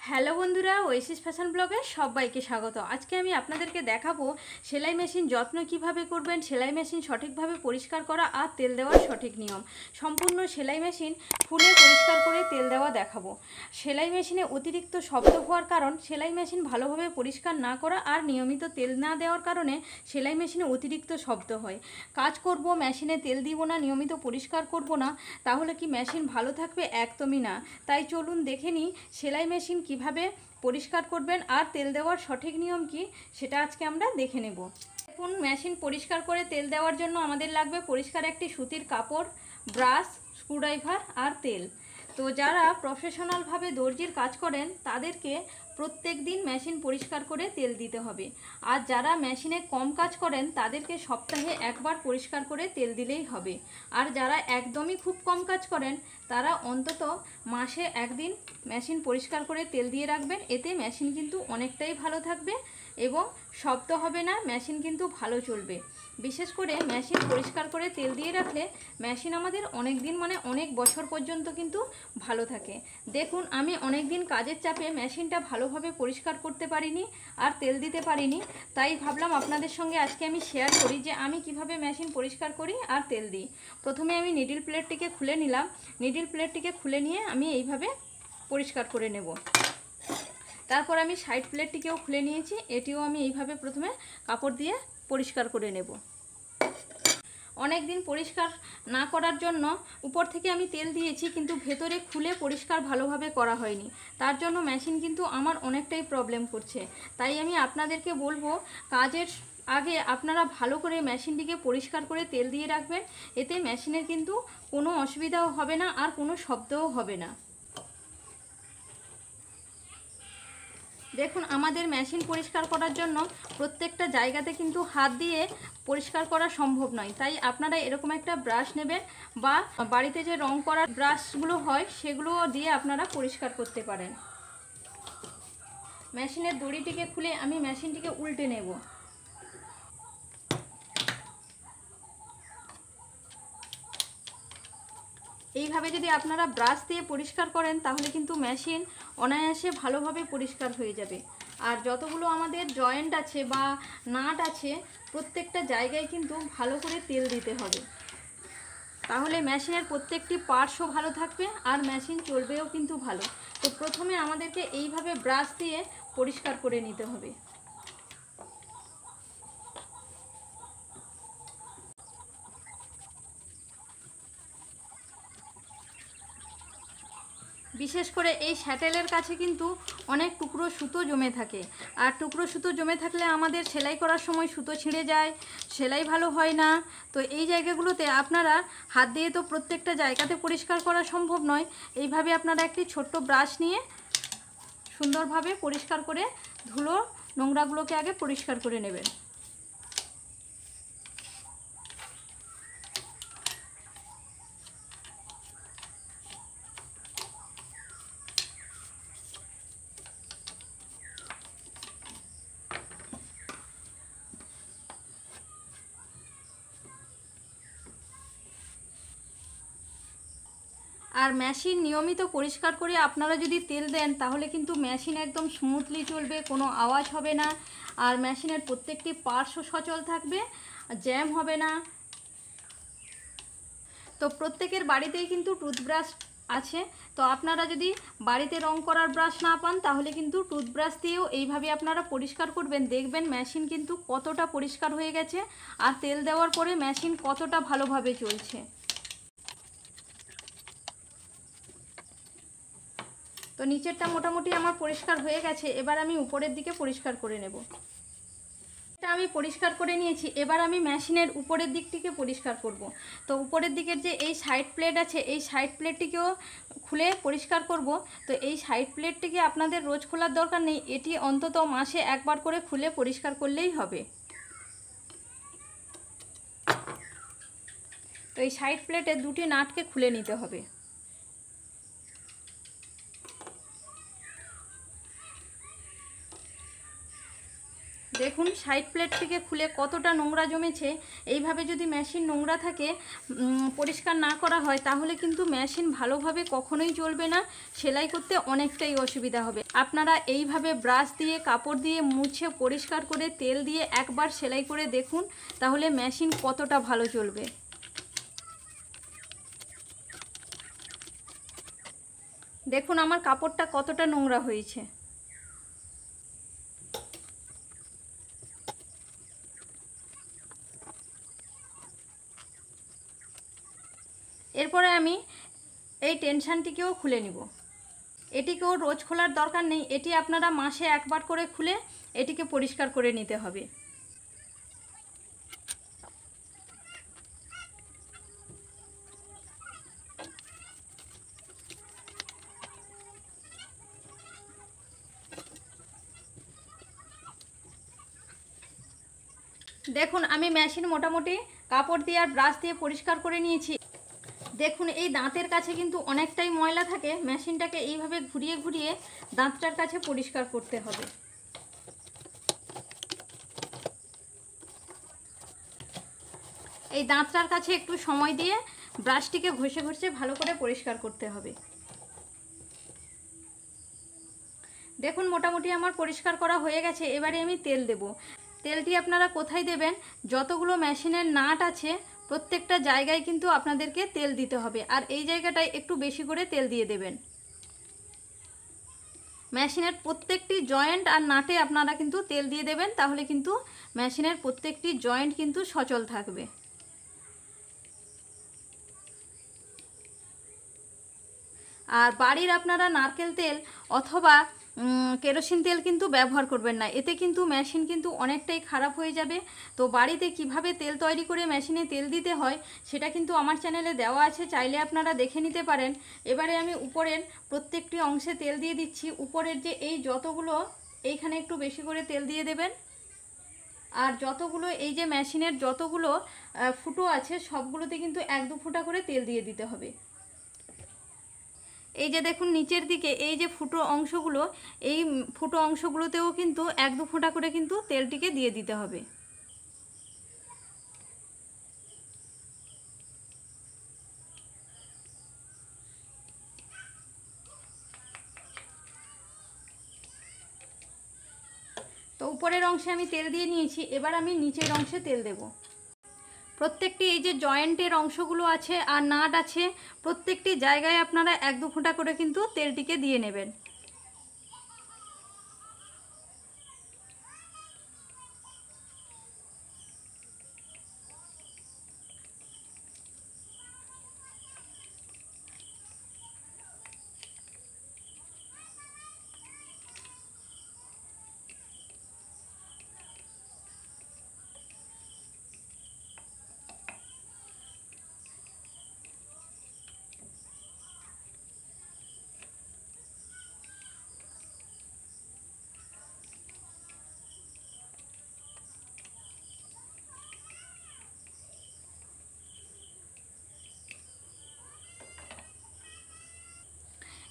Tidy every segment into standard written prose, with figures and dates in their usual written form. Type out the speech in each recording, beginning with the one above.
Hello বন্ধুরা, Oasis fashion ব্লগে সবাইকে স্বাগত। আজকে আমি আপনাদেরকে দেখাবো সেলাই মেশিন যত্ন কিভাবে করবেন, সেলাই মেশিন সঠিকভাবে পরিষ্কার করা আর তেল দেওয়ার সঠিক নিয়ম। সম্পূর্ণ সেলাই মেশিন খুলে পরিষ্কার করে তেল দেওয়া দেখাবো। সেলাই মেশিনে অতিরিক্ত শব্দ হওয়ার কারণ সেলাই মেশিন ভালোভাবে পরিষ্কার না করা আর নিয়মিত তেল না দেওয়ার কারণে সেলাই মেশিনে অতিরিক্ত শব্দ হয়। কাজ করব, মেশিনে তেল দিব না, নিয়মিত পরিষ্কার করব না, তাহলে কি মেশিন ভালো থাকবে? একদমই না। তাই চলুন দেখে নিই সেলাই মেশিন কিভাবে পরিষ্কার করবেন আর তেল দেওয়ার সঠিক নিয়ম কি সেটা আজকে আমরা দেখে নেব। দেখুন, মেশিন পরিষ্কার করে তেল দেওয়ার জন্য আমাদের লাগবে পরিষ্কার একটি সুতির কাপড়, ব্রাশ, স্ক্রুড্রাইভার আর তেল। তো যারা প্রফেশনালভাবে দর্জির কাজ করেন তাদেরকে প্রত্যেক দিন মেশিন পরিষ্কার করে তেল দিতে হবে। আর যারা মেশিনে কম কাজ করেন তাদেরকে সপ্তাহে একবার পরিষ্কার করে তেল দিলেই হবে। আর যারা একদমই খুব কম কাজ করেন তারা অন্তত মাসে একদিন মেশিন পরিষ্কার করে তেল দিয়ে রাখবেন। এতে মেশিন কিন্তু অনেকটাই ভালো থাকবে এবং শব্দ হবে না, মেশিন কিন্তু ভালো চলবে। বিশেষ করে মেশিন পরিষ্কার করে তেল দিয়ে রাখলে মেশিন আমাদের অনেক দিন মানে অনেক বছর পর্যন্ত কিন্তু ভালো থাকে। দেখুন, আমি অনেক দিন কাজের চাপে মেশিনটা ভালোভাবে পরিষ্কার করতে পারিনি আর তেল দিতে পারিনি, তাই ভাবলাম আপনাদের সঙ্গে আজকে আমি শেয়ার করি যে আমি কিভাবে মেশিন পরিষ্কার করি আর তেল দিই। প্রথমে আমি নিডল প্লেটটিকে খুলে নিলাম। নিডল প্লেটটিকে খুলে নিয়ে আমি এইভাবে পরিষ্কার করে নেব। তারপর আমি সাইড প্লেটটিকেও খুলে নিয়েছি, এটিও আমি এইভাবে প্রথমে কাপড় দিয়ে পরিষ্কার করে নেব। অনেক দিন পরিষ্কার না করার জন্য উপর থেকে আমি তেল দিয়েছি কিন্তু ভেতরে খুলে পরিষ্কার ভালোভাবে করা হয়নি, তার জন্য মেশিন কিন্তু আমার অনেকটাই প্রবলেম করছে। তাই আমি আপনাদেরকে বলবো কাজের আগে আপনারা ভালো করে মেশিনটিকে পরিষ্কার করে তেল দিয়ে রাখবেন। এতে মেশিনের কিন্তু কোনো অসুবিধাও হবে না আর কোনো শব্দও হবে না। দেখুন, আমাদের মেশিন পরিষ্কার করার জন্য প্রত্যেকটা জায়গাতে কিন্তু হাত দিয়ে পরিষ্কার করা সম্ভব নয়, তাই আপনারা এরকম একটা ব্রাশ নেবেন বা বাড়িতে যে রং করার ব্রাশগুলো হয় সেগুলো দিয়ে আপনারা পরিষ্কার করতে পারেন। মেশিনের দড়িটিকে খুলে আমি মেশিনটিকে উল্টে নেব। এইভাবে যদি আপনারা ব্রাশ দিয়ে পরিষ্কার করেন তাহলে কিন্তু মেশিন অনায়াসে ভালোভাবে পরিষ্কার হয়ে যাবে। আর যতগুলো আমাদের জয়েন্ট আছে বা নাট আছে প্রত্যেকটা জায়গায় কিন্তু ভালো করে তেল দিতে হবে, তাহলে মেশিনের প্রত্যেকটি পার্টসও ভালো থাকবে আর মেশিন চলবেও কিন্তু ভালো। তো প্রথমে আমাদেরকে এইভাবে ব্রাশ দিয়ে পরিষ্কার করে নিতে হবে। বিশেষ করে এই স্যাটেলের কাছে কিন্তু অনেক টুকরো সুতো জমে থাকে, আর টুকরো সুতো জমে থাকলে আমাদের সেলাই করার সময় সুতো ছিঁড়ে যায়, সেলাই ভালো হয় না। তো এই জায়গাগুলোতে আপনারা হাত দিয়ে তো প্রত্যেকটা জায়গাতে পরিষ্কার করা সম্ভব নয়, এইভাবে আপনারা একটি ছোট্ট ব্রাশ নিয়ে সুন্দরভাবে পরিষ্কার করে ধুলো নোংরাগুলোকে আগে পরিষ্কার করে নেবেন। আর মেশিন নিয়মিত পরিষ্কার করে আপনারা যদি তেল দেন তাহলে কিন্তু মেশিন একদম স্মুথলি চলবে, কোনো আওয়াজ হবে না আর মেশিনের প্রত্যেকটি পার্টসও সচল থাকবে, জ্যাম হবে না। তো প্রত্যেকের বাড়িতেই কিন্তু টুথব্রাশ আছে, তো আপনারা যদি বাড়িতে রং করার ব্রাশ না পান তাহলে কিন্তু টুথব্রাশ দিয়েও এইভাবে আপনারা পরিষ্কার করবেন, দেখবেন মেশিন কিন্তু কতটা পরিষ্কার হয়ে গেছে আর তেল দেওয়ার পরে মেশিন কতটা ভালোভাবে চলছে। তো নিচেরটা মোটামুটি আমার পরিষ্কার হয়ে গেছে, এবার আমি উপরের দিকে পরিষ্কার করে নেব। এটা আমি পরিষ্কার করে নিয়েছি, এবার আমি মেশিনের উপরের দিকটিকে পরিষ্কার করব। তো উপরের দিকের যে এই সাইড প্লেট আছে এই সাইড প্লেটটিকেও খুলে পরিষ্কার করব। তো এই সাইড প্লেটটিকে আপনাদের রোজ খোলার দরকার নেই, এটি অন্তত মাসে একবার করে খুলে পরিষ্কার করলেই হবে। তো এই সাইড প্লেটের দুটি নাটকে খুলে নিতে হবে। দেখুন সাইড প্লেট থেকে খুলে কতটা নোংরা জমেছে। এইভাবে যদি মেশিন নোংরা থাকে, পরিষ্কার না করা হয়, তাহলে কিন্তু মেশিন ভালোভাবে কখনোই চলবে না, সেলাই করতে অনেকটাই অসুবিধা হবে। আপনারা এইভাবে ব্রাশ দিয়ে কাপড় দিয়ে মুছে পরিষ্কার করে তেল দিয়ে একবার সেলাই করে দেখুন, তাহলে মেশিন কতটা ভালো চলবে। দেখুন আমার কাপড়টা কতটা নোংরা হয়েছে। এরপরে আমি এই টেনশনটিকেও খুলে নিব। এটিকেও রোজ খোলার দরকার নেই, এটি আপনারা মাসে একবার করে খুলে এটিকে পরিষ্কার করে নিতে হবে। দেখুন আমি মেশিন মোটামুটি কাপড় দিয়ে আর ব্রাশ দিয়ে পরিষ্কার করে নিয়েছি। দেখুন এই দাঁতের কাছে কিন্তু অনেকটাই ময়লা থাকে, মেশিনটাকে এইভাবে ঘুরিয়ে ঘুরিয়ে দাঁতটার কাছে পরিষ্কার করতে হবে। এই দাঁতটার কাছে একটু সময় দিয়ে ব্রাশটিকে ঘষে ঘষে ভালো করে পরিষ্কার করতে হবে। দেখুন মোটামুটি আমার পরিষ্কার করা হয়ে গেছে। এবারে আমি তেল দেব। তেলটি আপনারা কোথায় দেবেন, যতগুলো মেশিনের নাট আছে প্রত্যেকটা জায়গায় কিন্তু আপনাদেরকে তেল দিতে হবে, আর এই জায়গাটায় একটু বেশি করে তেল দিয়ে দেবেন। মেশিনের প্রত্যেকটি জয়েন্ট আর নাটে আপনারা কিন্তু তেল দিয়ে দেবেন, তাহলে কিন্তু মেশিনের প্রত্যেকটি জয়েন্ট কিন্তু সচল থাকবে। আর বাড়ির আপনারা নারকেল তেল অথবা কেরোসিন তেল কিন্তু ব্যবহার করবেন না, এতে কিন্তু মেশিন কিন্তু অনেকটাই খারাপ হয়ে যাবে। তো বাড়িতে কিভাবে তেল তৈরি করে মেশিনে তেল দিতে হয় সেটা কিন্তু আমার চ্যানেলে দেওয়া আছে, চাইলে আপনারা দেখে নিতে পারেন। এবারে আমি উপরের প্রত্যেকটি অংশে তেল দিয়ে দিচ্ছি। উপরের যে এই যতগুলো, এইখানে একটু বেশি করে তেল দিয়ে দেবেন। আর যতগুলো এই যে মেশিনের যতগুলো ফুটো আছে সবগুলোতে কিন্তু 1-2 ফোঁটা করে তেল দিয়ে দিতে হবে। এই যে দেখুন নিচের দিকে এই যে ফুটো অংশগুলো, এই ফুটো অংশগুলোতেও কিন্তু 1-2 ফোঁটা করে কিন্তু তেলটিকে দিয়ে দিতে হবে। তো উপরের অংশে আমি তেল দিয়ে নিয়েছি, এবার আমি নিচের অংশে তেল দেব। প্রত্যেকটি এই যে জয়েন্টের অংশগুলো আছে আর নাট আছে প্রত্যেকটি জায়গায় আপনারা 1-2 ফোঁটা করে কিন্তু তেলটিকে দিয়ে নেবেন।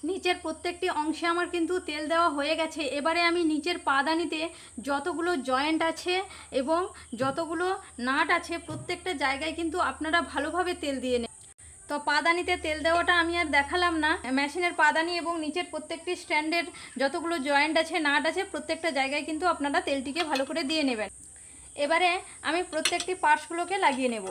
নিচের প্রত্যেকটি অংশে আমার কিন্তু তেল দেওয়া হয়ে গেছে। এবারে আমি নিচের পাদানিতে যতগুলো জয়েন্ট আছে এবং যতগুলো নাট আছে প্রত্যেকটা জায়গায় কিন্তু আপনারা ভালোভাবে তেল দিয়ে নেন। তো পাদানিতে তেল দেওয়াটা আমি আর দেখালাম না। মেশিনের পাদানি এবং নিচের প্রত্যেকটি স্ট্যান্ডের যতগুলো জয়েন্ট আছে নাট আছে প্রত্যেকটা জায়গায় কিন্তু আপনারা তেলটিকে ভালো করে দিয়ে নেবেন। এবারে আমি প্রত্যেকটি পার্টসগুলোকে লাগিয়ে নেব।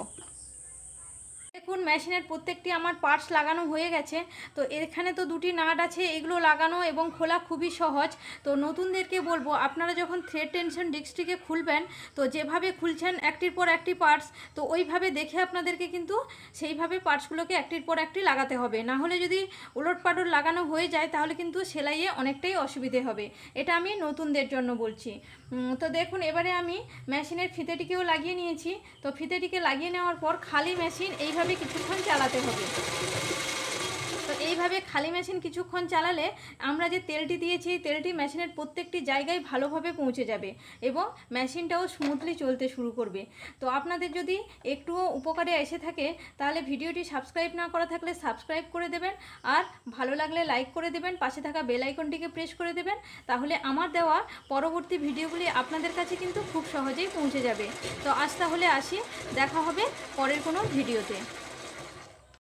দেখুন মেশিনের প্রত্যেকটি আমার পার্টস লাগানো হয়ে গেছে। তো এখানে তো 2টি নাট আছে, এগুলো লাগানো এবং খোলা খুবই সহজ। তো নতুনদেরকে বলবো আপনারা যখন থ্রেড টেনশন ডিস্কটিকে খুলবেন তো যেভাবে খুলছেন একটির পর একটি পার্টস, তো ওইভাবে দেখে আপনাদেরকে কিন্তু সেইভাবে পার্টসগুলোকে একটির পর একটি লাগাতে হবে। না হলে যদি উলটপালট লাগানো হয়ে যায় তাহলে কিন্তু সেলাইয়ে অনেকটাই অসুবিধে হবে। এটা আমি নতুনদের জন্য বলছি। তো দেখুন এবারে আমি মেশিনের ফিতেটিকেও লাগিয়ে নিয়েছি। তো ফিতেটিকে লাগিয়ে নেওয়ার পর খালি মেশিন এইভাবে কিছুক্ষণ চালাতে হবে। তো এইভাবে খালি মেশিন কিছুক্ষণ চালালে আমরা যে তেলটি দিয়েছি তেলটি মেশিনের প্রত্যেকটি জায়গায় ভালোভাবে পৌঁছে যাবে এবং মেশিনটাও স্মুথলি চলতে শুরু করবে। তো আপনাদের যদি একটুও উপকারে এসে থাকে তাহলে ভিডিওটি সাবস্ক্রাইব না করা থাকলে সাবস্ক্রাইব করে দেবেন, আর ভালো লাগলে লাইক করে দেবেন, পাশে থাকা বেল আইকনটিকে প্রেস করে দেবেন। তাহলে আমার দেওয়া পরবর্তী ভিডিওগুলি আপনাদের কাছে কিন্তু খুব সহজেই পৌঁছে যাবে। তো আজ তাহলে আসি, দেখা হবে পরের কোনো ভিডিওতে।